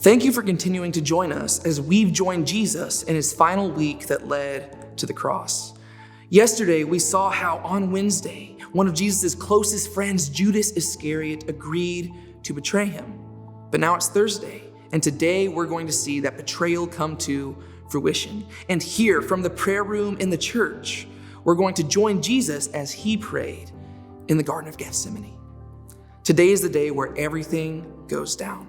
Thank you for continuing to join us as we've joined Jesus in his final week that led to the cross. Yesterday, we saw how on Wednesday, one of Jesus' closest friends, Judas Iscariot, agreed to betray him. But now it's Thursday, and today we're going to see that betrayal come to fruition. And here from the prayer room in the church, we're going to join Jesus as he prayed in the Garden of Gethsemane. Today is the day where everything goes down.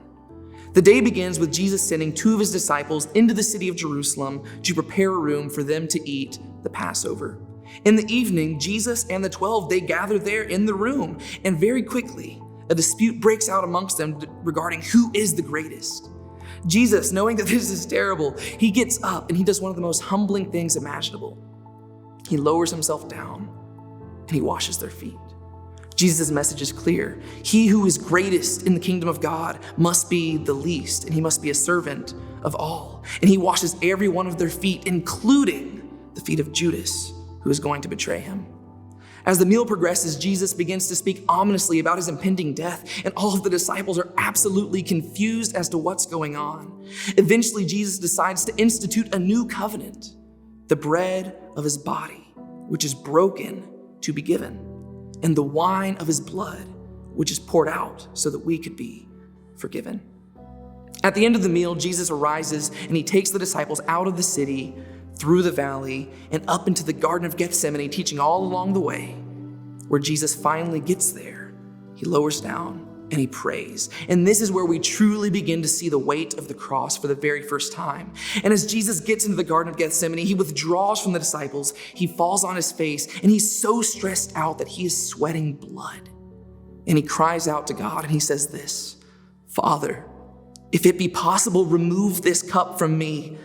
The day begins with Jesus sending two of his disciples into the city of Jerusalem to prepare a room for them to eat the Passover. In the evening, Jesus and the 12, they gather there in the room, and very quickly, a dispute breaks out amongst them regarding who is the greatest. Jesus, knowing that this is terrible, he gets up and he does one of the most humbling things imaginable. He lowers himself down and he washes their feet. Jesus' message is clear. He who is greatest in the kingdom of God must be the least, and he must be a servant of all. And he washes every one of their feet, including the feet of Judas, who is going to betray him. As the meal progresses, Jesus begins to speak ominously about his impending death, and all of the disciples are absolutely confused as to what's going on. Eventually, Jesus decides to institute a new covenant, the bread of his body, which is broken to be given, and the wine of his blood, which is poured out so that we could be forgiven. At the end of the meal, Jesus arises and he takes the disciples out of the city, through the valley, and up into the Garden of Gethsemane, teaching all along the way. Where Jesus finally gets there, he lowers down and he prays. And this is where we truly begin to see the weight of the cross for the very first time. And as Jesus gets into the Garden of Gethsemane, he withdraws from the disciples, he falls on his face, and he's so stressed out that he is sweating blood. And he cries out to God and he says this, "Father, if it be possible, remove this cup from me.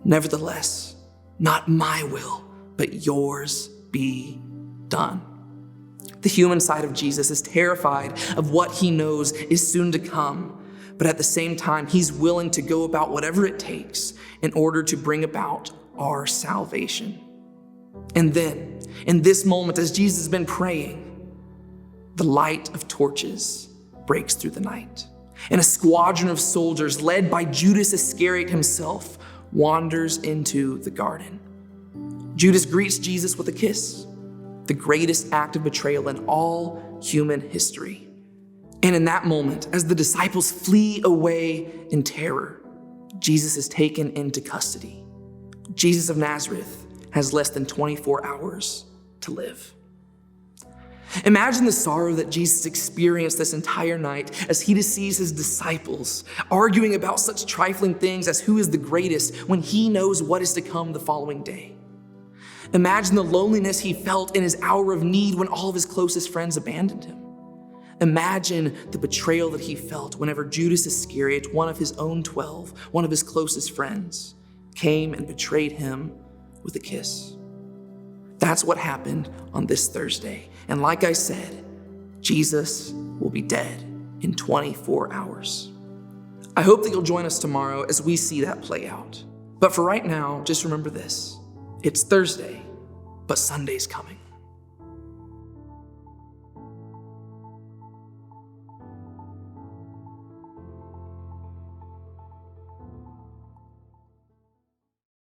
Nevertheless, not my will, but yours be done." The human side of Jesus is terrified of what he knows is soon to come, but at the same time, he's willing to go about whatever it takes in order to bring about our salvation. And then, in this moment, as Jesus has been praying, the light of torches breaks through the night, and a squadron of soldiers led by Judas Iscariot himself wanders into the garden. Judas greets Jesus with a kiss, the greatest act of betrayal in all human history. And in that moment, as the disciples flee away in terror, Jesus is taken into custody. Jesus of Nazareth has less than 24 hours to live. Imagine the sorrow that Jesus experienced this entire night as he sees his disciples arguing about such trifling things as who is the greatest when he knows what is to come the following day. Imagine the loneliness he felt in his hour of need when all of his closest friends abandoned him. Imagine the betrayal that he felt whenever Judas Iscariot, one of his own 12, one of his closest friends, came and betrayed him with a kiss. That's what happened on this Thursday. And like I said, Jesus will be dead in 24 hours. I hope that you'll join us tomorrow as we see that play out. But for right now, just remember this. It's Thursday, but Sunday's coming.